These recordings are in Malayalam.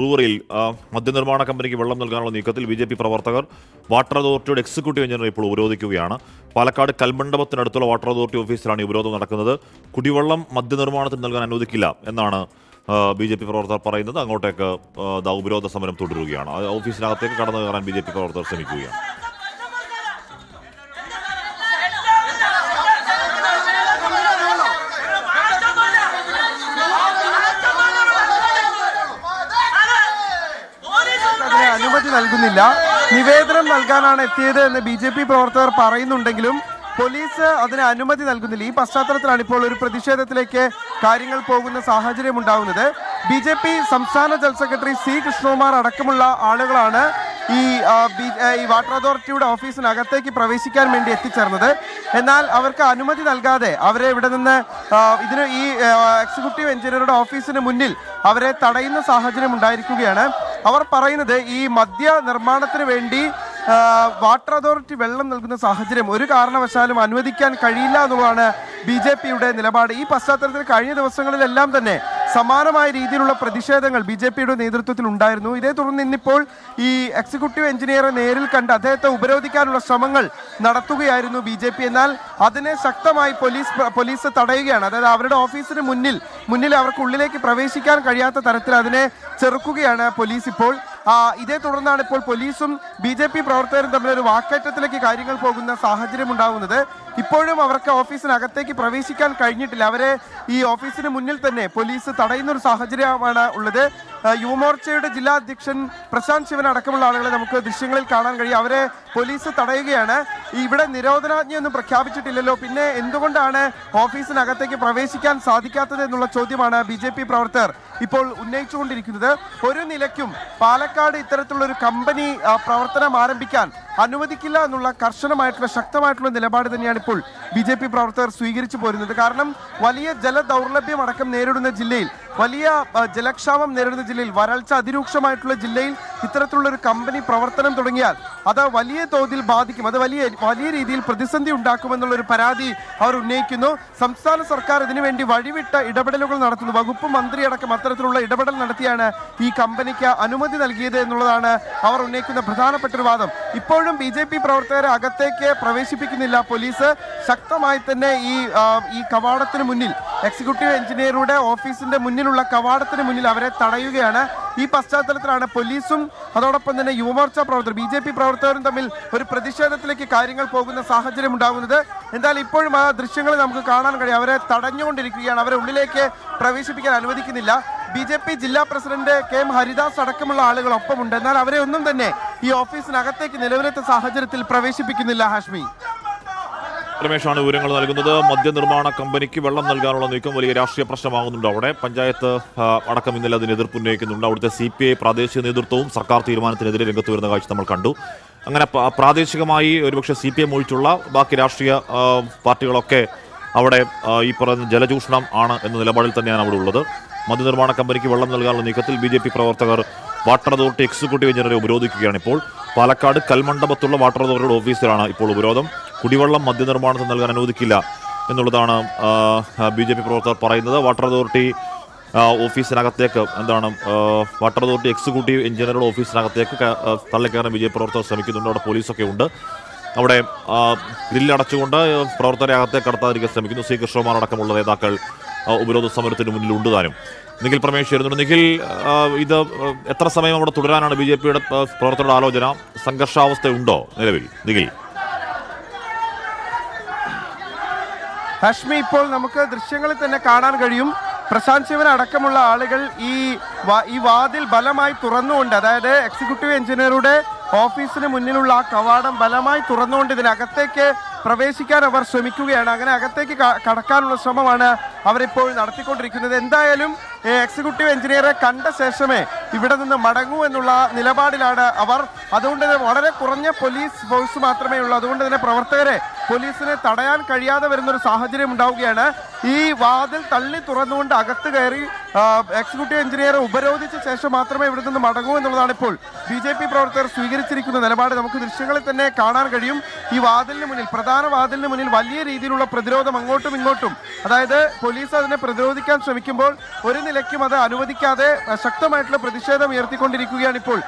ബ്രൂവറിയിൽ മദ്യനിർമ്മാണ കമ്പനിക്ക് വെള്ളം നൽകാനുള്ള നീക്കത്തിൽ ബി.ജെ.പി. പ്രവർത്തകർ വാട്ടർ അതോറിറ്റിയുടെ എക്സിക്യൂട്ടീവ് എഞ്ചിനീയർ ഇപ്പോൾ ഉപരോധിക്കുകയാണ്. പാലക്കാട് കൽമണ്ഡപത്തിനടുത്തുള്ള വാട്ടർ അതോറിറ്റി ഓഫീസിലാണ് ഈ ഉപരോധം നടക്കുന്നത്. കുടിവെള്ളം മദ്യനിർമ്മാണത്തിന് നൽകാൻ അനുവദിക്കില്ല എന്നാണ് ബി.ജെ.പി. പ്രവർത്തകർ പറയുന്നത്. അങ്ങോട്ടേക്ക് ഉപരോധ സമരം തുടരുകയാണ്. ഓഫീസിനകത്തേക്ക് കടന്നു കയറാൻ ബി.ജെ.പി. പ്രവർത്തകർ ശ്രമിക്കുകയാണ്. അനുമതി നൽകുന്നില്ല, നിവേദനം നൽകാനാണ് എത്തിയത് എന്ന് ബി.ജെ.പി. പ്രവർത്തകർ പറയുന്നുണ്ടെങ്കിലും പോലീസ് അതിന് അനുമതി നൽകുന്നില്ല. ഈ പശ്ചാത്തലത്തിലാണ് ഇപ്പോൾ ഒരു പ്രതിഷേധത്തിലേക്ക് കാര്യങ്ങൾ പോകുന്ന സാഹചര്യം ഉണ്ടാകുന്നത്. ബി.ജെ.പി. സംസ്ഥാന ജനറൽ സെക്രട്ടറി സി കൃഷ്ണകുമാർ അടക്കമുള്ള ആളുകളാണ് ഈ വാട്ടർ അതോറിറ്റിയുടെ ഓഫീസിനകത്തേക്ക് പ്രവേശിക്കാൻ വേണ്ടി എത്തിച്ചേർന്നത്. എന്നാൽ അവർക്ക് അനുമതി നൽകാതെ അവരെ ഇവിടെ നിന്ന് ഈ എക്സിക്യൂട്ടീവ് എഞ്ചിനീയറുടെ ഓഫീസിന് മുന്നിൽ അവരെ തടയുന്ന സാഹചര്യം ഉണ്ടായിരിക്കുകയാണ്. അവർ പറയുന്നത് ഈ മദ്യ നിർമ്മാണത്തിന് വേണ്ടി വാട്ടർ അതോറിറ്റി വെള്ളം നൽകുന്ന സാഹചര്യം ഒരു കാരണവശാലും അനുവദിക്കാൻ കഴിയില്ല എന്നുള്ളതാണ് ബി.ജെ.പിയുടെ നിലപാട്. ഈ പശ്ചാത്തലത്തിൽ കഴിഞ്ഞ ദിവസങ്ങളിലെല്ലാം തന്നെ സമാനമായ രീതിയിലുള്ള പ്രതിഷേധങ്ങൾ ബി.ജെ.പിയുടെ നേതൃത്വത്തിൽ ഉണ്ടായിരുന്നു. ഇതേ തുടർന്ന് ഇന്നിപ്പോൾ ഈ എക്സിക്യൂട്ടീവ് എഞ്ചിനീയറെ നേരിൽ കണ്ട് അദ്ദേഹത്തെ ഉപരോധിക്കാനുള്ള ശ്രമങ്ങൾ നടത്തുകയായിരുന്നു ബി.ജെ.പി. എന്നാൽ അതിനെ ശക്തമായി പോലീസ് തടയുകയാണ്. അതായത് അവരുടെ ഓഫീസിന് മുന്നിൽ അവർക്ക് ഉള്ളിലേക്ക് പ്രവേശിക്കാൻ കഴിയാത്ത തരത്തിൽ അതിനെ ചെറുക്കുകയാണ് പോലീസ് ഇപ്പോൾ. ഇതേ തുടർന്നാണ് ഇപ്പോൾ പോലീസും ബി.ജെ.പി. പ്രവർത്തകരും തമ്മിലൊരു വാക്കേറ്റത്തിലേക്ക് കാര്യങ്ങൾ പോകുന്ന സാഹചര്യം ഉണ്ടാകുന്നത്. ഇപ്പോഴും അവർക്ക് ഓഫീസിനകത്തേക്ക് പ്രവേശിക്കാൻ കഴിഞ്ഞിട്ടില്ല. അവരെ ഈ ഓഫീസിന് മുന്നിൽ തന്നെ പോലീസ് തടയുന്ന ഒരു സാഹചര്യമാണ് ഉള്ളത്. യുവമോർച്ചയുടെ ജില്ലാ അധ്യക്ഷൻ പ്രശാന്ത് ശിവൻ അടക്കമുള്ള ആളുകളെ നമുക്ക് ദൃശ്യങ്ങളിൽ കാണാൻ കഴിയും. അവരെ പോലീസ് തടയുകയാണ്. ഇവിടെ നിരോധനാജ്ഞയൊന്നും പ്രഖ്യാപിച്ചിട്ടില്ലല്ലോ, പിന്നെ എന്തുകൊണ്ടാണ് ഓഫീസിനകത്തേക്ക് പ്രവേശിക്കാൻ സാധിക്കാത്തത് എന്നുള്ള ചോദ്യമാണ് ബി.ജെ.പി. പ്രവർത്തകർ ഇപ്പോൾ ഉന്നയിച്ചുകൊണ്ടിരിക്കുന്നത്. ഒരു നിലയ്ക്കും പാലക്കാട് ഇത്തരത്തിലുള്ള ഒരു കമ്പനി പ്രവർത്തനം ആരംഭിക്കാൻ അനുവദിക്കില്ല എന്നുള്ള കർശനമായിട്ടുള്ള ശക്തമായിട്ടുള്ള നിലപാട് തന്നെയാണ് ഇപ്പോൾ ബി.ജെ.പി. പ്രവർത്തകർ സ്വീകരിച്ചു പോരുന്നത്. കാരണം വലിയ ജലദൗർലഭ്യം അടക്കം നേരിടുന്ന ജില്ലയിൽ, വലിയ ജലക്ഷാമം നേരിടുന്ന ജില്ലയിൽ, വരൾച്ച അതിരൂക്ഷമായിട്ടുള്ള ജില്ലയിൽ ഇത്തരത്തിലുള്ള ഒരു കമ്പനി പ്രവർത്തനം തുടങ്ങിയാൽ അത് വലിയ തോതിൽ ബാധിക്കും, അത് വലിയ രീതിയിൽ പ്രതിസന്ധി ഉണ്ടാക്കുമെന്നുള്ളൊരു പരാതി അവർ ഉന്നയിക്കുന്നു. സംസ്ഥാന സർക്കാർ ഇതിനുവേണ്ടി വഴിവിട്ട ഇടപെടലുകൾ നടത്തുന്നു. വകുപ്പ് മന്ത്രി അടക്കം അത്തരത്തിലുള്ള ഇടപെടൽ നടത്തിയാണ് ഈ കമ്പനിക്ക് അനുമതി നൽകിയത് എന്നുള്ളതാണ് അവർ ഉന്നയിക്കുന്ന പ്രധാനപ്പെട്ട ഒരു വാദം. ഇപ്പോഴും ബി.ജെ.പി. പ്രവർത്തകരെ അകത്തേക്ക് പ്രവേശിപ്പിക്കുന്നില്ല പോലീസ്. ശക്തമായി തന്നെ ഈ കവാടത്തിന് മുന്നിൽ, എക്സിക്യൂട്ടീവ് എഞ്ചിനീയറുടെ ഓഫീസിന്റെ മുന്നിലുള്ള കവാടത്തിന് മുന്നിൽ അവരെ തടയുകയാണ്. ഈ പശ്ചാത്തലത്തിലാണ് പോലീസും അതോടൊപ്പം തന്നെ യുവമോർച്ച പ്രവർത്തകർ, ബി.ജെ.പി. പ്രവർത്തകരും തമ്മിൽ ഒരു പ്രതിഷേധത്തിലേക്ക് കാര്യങ്ങൾ പോകുന്ന സാഹചര്യം ഉണ്ടാകുന്നത്. എന്തായാലും ഇപ്പോഴും ആ ദൃശ്യങ്ങൾ നമുക്ക് കാണാൻ കഴിയും. അവരെ തടഞ്ഞുകൊണ്ടിരിക്കുകയാണ്, അവരെ ഉള്ളിലേക്ക് പ്രവേശിപ്പിക്കാൻ അനുവദിക്കുന്നില്ല. ബി.ജെ.പി. ജില്ലാ പ്രസിഡന്റ് കെ.എം. ഹരിദാസ് അടക്കമുള്ള ആളുകൾ ഒപ്പമുണ്ട്. എന്നാൽ അവരെ ഒന്നും തന്നെ ഈ ഓഫീസിനകത്തേക്ക് നിലവിലത്തെ സാഹചര്യത്തിൽ പ്രവേശിപ്പിക്കുന്നില്ല. ഹാഷ്മി, രമേശാണ് വിവരങ്ങൾ നൽകുന്നത്. മദ്യനിർമ്മാണ കമ്പനിക്ക് വെള്ളം നൽകാനുള്ള നീക്കം വലിയ രാഷ്ട്രീയ പ്രശ്നമാകുന്നുണ്ട്. അവിടെ പഞ്ചായത്ത് അടക്കം ഇന്നലെ അതിന് എതിർപ്പ് ഉന്നയിക്കുന്നുണ്ട്. അവിടുത്തെ CPI പ്രാദേശിക നേതൃത്വവും സർക്കാർ തീരുമാനത്തിനെതിരെ രംഗത്ത് വരുന്ന കാഴ്ച നമ്മൾ കണ്ടു. അങ്ങനെ പ്രാദേശികമായി ഒരുപക്ഷെ CPM ഒഴിച്ചുള്ള ബാക്കി രാഷ്ട്രീയ പാർട്ടികളൊക്കെ അവിടെ ഈ പറയുന്ന ജലചൂഷണം ആണ് എന്ന നിലപാടിൽ തന്നെയാണ് അവിടെ ഉള്ളത്. മദ്യനിർമ്മാണ കമ്പനിക്ക് വെള്ളം നൽകാനുള്ള നീക്കത്തിൽ ബി.ജെ.പി. പ്രവർത്തകർ വാട്ടർ അതോറിറ്റി എക്സിക്യൂട്ടീവ് എഞ്ചിനീയറെ ഉപരോധിക്കുകയാണ്. ഇപ്പോൾ പാലക്കാട് കൽമണ്ഡപത്തുള്ള വാട്ടർ അതോറിറ്റിയുടെ ഓഫീസിലാണ് ഇപ്പോൾ ഉപരോധം. കുടിവെള്ളം മദ്യനിർമ്മാണത്തിന് നൽകാൻ അനുവദിക്കില്ല എന്നുള്ളതാണ് ബി.ജെ.പി. പ്രവർത്തകർ പറയുന്നത്. വാട്ടർ അതോറിറ്റി ഓഫീസിനകത്തേക്ക് വാട്ടർ അതോറിറ്റി എക്സിക്യൂട്ടീവ് എഞ്ചിനീയറുടെ ഓഫീസിനകത്തേക്ക് തള്ളിക്കയറാൻ ബി.ജെ.പി. പ്രവർത്തകർ ശ്രമിക്കുന്നുണ്ട്. അവിടെ പോലീസൊക്കെ ഉണ്ട്. അവിടെ ഗ്രില്ലടച്ചുകൊണ്ട് പ്രവർത്തകരെ അകത്തേക്ക് കടത്താതിരിക്കാൻ ശ്രമിക്കുന്നു. സി കൃഷ്ണകുമാർ അടക്കമുള്ള നേതാക്കൾ ഉപരോധ സമരത്തിന് മുന്നിലുണ്ട് താനും. നിഖിൽ പ്രമേശ് ചേരുന്നുണ്ട്. നിഖിൽ, ഇത് എത്ര സമയം അവിടെ തുടരാനാണ് ബി.ജെ.പിയുടെ പ്രവർത്തകരുടെ ആലോചന? സംഘർഷാവസ്ഥയുണ്ടോ നിലവിൽ? നിഖിൽ, ഹാഷ്മി, ഇപ്പോൾ നമുക്ക് ദൃശ്യങ്ങളിൽ തന്നെ കാണാൻ കഴിയും. പ്രശാന്ത് ശിവൻ അടക്കമുള്ള ആളുകൾ ഈ വാതിൽ ബലമായി തുറന്നുകൊണ്ട്, അതായത് എക്സിക്യൂട്ടീവ് എഞ്ചിനീയറുടെ ഓഫീസിന് മുന്നിലുള്ള ആ കവാടം ബലമായി തുറന്നുകൊണ്ട് ഇതിനകത്തേക്ക് പ്രവേശിക്കാൻ അവർ ശ്രമിക്കുകയാണ്. അങ്ങനെ അകത്തേക്ക് കടക്കാനുള്ള ശ്രമമാണ് അവരിപ്പോൾ നടത്തിക്കൊണ്ടിരിക്കുന്നത്. എന്തായാലും എക്സിക്യൂട്ടീവ് എഞ്ചിനീയറെ കണ്ട ശേഷമേ ഇവിടെ നിന്ന് മടങ്ങൂ എന്നുള്ള നിലപാടിലാണ് അവർ. അതുകൊണ്ട് തന്നെ വളരെ കുറഞ്ഞ പോലീസ് ഫോഴ്സ് മാത്രമേ ഉള്ളൂ. അതുകൊണ്ട് തന്നെ പ്രവർത്തകരെ പോലീസിനെ തടയാൻ കഴിയാതെ വരുന്നൊരു സാഹചര്യം ഉണ്ടാവുകയാണ്. ഈ വാതിൽ തള്ളി തുറന്നുകൊണ്ട് അകത്ത് കയറി എക്സിക്യൂട്ടീവ് എഞ്ചിനീയറെ ഉപരോധിച്ച ശേഷം മാത്രമേ ഇവിടെ നിന്ന് മടങ്ങൂ എന്നുള്ളതാണ് ഇപ്പോൾ ബി.ജെ.പി. പ്രവർത്തകർ സ്വീകരിച്ചിരിക്കുന്ന നിലപാട്. നമുക്ക് ദൃശ്യങ്ങളിൽ തന്നെ കാണാൻ കഴിയും. ഈ വാതിലിന് മുന്നിൽ, പ്രധാന വാതിലിന് മുന്നിൽ വലിയ രീതിയിലുള്ള പ്രതിരോധം അങ്ങോട്ടും ഇങ്ങോട്ടും, അതായത് പോലീസ് അതിനെ പ്രതിരോധിക്കാൻ ശ്രമിക്കുമ്പോൾ ഒരു നിലയ്ക്കും അത് അനുവദിക്കാതെ ശക്തമായിട്ടുള്ള പ്രതിഷേധം ഉയർത്തിക്കൊണ്ടിരിക്കുകയാണ് ഇപ്പോൾ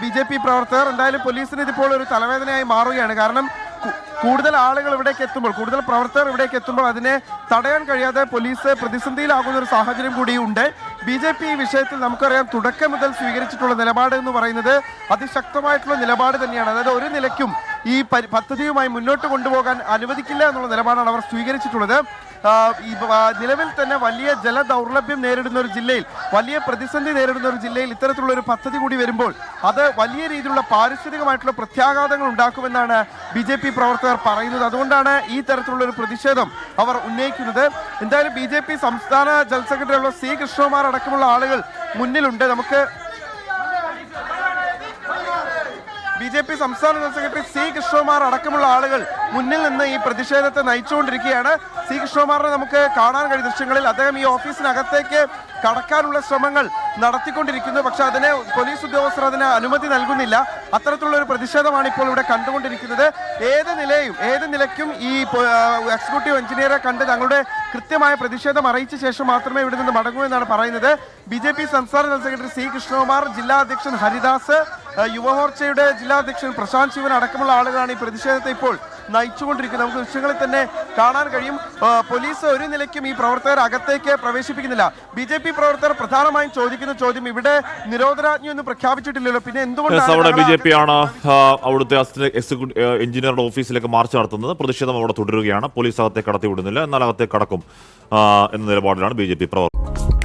ബി ജെ പി പ്രവർത്തകർ. എന്തായാലും പോലീസിന് ഇതിപ്പോൾ ഒരു തലവേദനയായി മാറുകയാണ്. കാരണം കൂടുതൽ ആളുകൾ ഇവിടേക്ക് എത്തുമ്പോൾ, കൂടുതൽ പ്രവർത്തകർ ഇവിടേക്ക് എത്തുമ്പോൾ അതിനെ തടയാൻ കഴിയാതെ പോലീസ് പ്രതിസന്ധിയിലാകുന്ന ഒരു സാഹചര്യം കൂടിയുണ്ട്. ബി ജെ പി ഈ വിഷയത്തിൽ നമുക്കറിയാം തുടക്കം മുതൽ സ്വീകരിച്ചിട്ടുള്ള നിലപാട് എന്ന് പറയുന്നത് അതിശക്തമായിട്ടുള്ള നിലപാട് തന്നെയാണ്. അതായത് ഒരു നിലയ്ക്കും ഈ പദ്ധതിയുമായി മുന്നോട്ട് കൊണ്ടുപോകാൻ അനുവദിക്കില്ല എന്നുള്ള നിലപാടാണ് അവർ സ്വീകരിച്ചിട്ടുള്ളത്. നിലവിൽ തന്നെ വലിയ ജലദൗർലഭ്യം നേരിടുന്ന ഒരു ജില്ലയിൽ, വലിയ പ്രതിസന്ധി നേരിടുന്ന ഒരു ജില്ലയിൽ ഇത്തരത്തിലുള്ള ഒരു പദ്ധതി കൂടി വരുമ്പോൾ അത് വലിയ രീതിയിലുള്ള പാരിസ്ഥിതികമായിട്ടുള്ള പ്രത്യാഘാതങ്ങൾ ഉണ്ടാക്കുമെന്നാണ് ബി ജെ പി പ്രവർത്തകർ പറയുന്നത്. അതുകൊണ്ടാണ് ഈ തരത്തിലുള്ള ഒരു പ്രതിഷേധം അവർ ഉന്നയിക്കുന്നത്. എന്തായാലും ബി ജെ പി സംസ്ഥാന ജനറൽ സെക്രട്ടറി സി കൃഷ്ണകുമാർ അടക്കമുള്ള ആളുകൾ മുന്നിലുണ്ട്. നമുക്ക് ബി ജെ പി സംസ്ഥാന ജനറൽ സെക്രട്ടറി സി കൃഷ്ണകുമാർ അടക്കമുള്ള ആളുകൾ മുന്നിൽ നിന്ന് ഈ പ്രതിഷേധത്തെ നയിച്ചുകൊണ്ടിരിക്കുകയാണ്. സി കൃഷ്ണകുമാറിനെ നമുക്ക് കാണാൻ കഴിയും ദൃശ്യങ്ങളിൽ. അദ്ദേഹം ഈ ഓഫീസിനകത്തേക്ക് കടക്കാനുള്ള ശ്രമങ്ങൾ നടത്തിക്കൊണ്ടിരിക്കുന്നു. പക്ഷെ അതിന് പോലീസ് ഉദ്യോഗസ്ഥർ അതിന് അനുമതി നൽകുന്നില്ല. അത്തരത്തിലുള്ള ഒരു പ്രതിഷേധമാണ് ഇപ്പോൾ ഇവിടെ കണ്ടുകൊണ്ടിരിക്കുന്നത്. ഏത് നിലയ്ക്കും ഈ എക്സിക്യൂട്ടീവ് എഞ്ചിനീയറെ കണ്ട് തങ്ങളുടെ കൃത്യമായ പ്രതിഷേധം അറിയിച്ച ശേഷം മാത്രമേ ഇവിടെ നിന്ന് മടങ്ങൂ എന്നാണ് പറയുന്നത്. ബി ജെ പി സംസ്ഥാന ജനറൽ സെക്രട്ടറി സി കൃഷ്ണകുമാർ, ജില്ലാ അധ്യക്ഷൻ ഹരിദാസ്, യുവമോർച്ചയുടെ ജില്ലാ അധ്യക്ഷൻ പ്രശാന്ത് ശിവൻ അടക്കമുള്ള ആളുകളാണ് ഈ പ്രതിഷേധത്തെ ഇപ്പോൾ നയിച്ചുകൊണ്ടിരിക്കുന്നത്. നമുക്ക് ദൃശ്യങ്ങളിൽ തന്നെ കാണാൻ കഴിയും. പോലീസ് ഒരു നിലയ്ക്കും ഈ പ്രവർത്തകർ അകത്തേക്ക് പ്രവേശിപ്പിക്കുന്നില്ല. ബി ജെ പി പ്രവർത്തകർ പ്രധാനമായും ചോദിക്കുന്ന ചോദ്യം, ഇവിടെ നിരോധനാജ്ഞയൊന്നും പ്രഖ്യാപിച്ചിട്ടില്ലല്ലോ, പിന്നെ എന്തുകൊണ്ടാണ് ബി ജെ പി ആണ് അവിടുത്തെ എക്സിക്യൂട്ടീവ് എഞ്ചിനീയറുടെ ഓഫീസിലേക്ക് മാർച്ച് നടത്തുന്നത്? പ്രതിഷേധം അവിടെ തുടരുകയാണ്. പോലീസ് അകത്തേക്ക് കടത്തിവിടുന്നില്ല, എന്നാൽ അകത്തേക്ക് കടക്കും എന്ന നിലപാടിലാണ് ബി ജെ പി പ്രവർത്തകർ.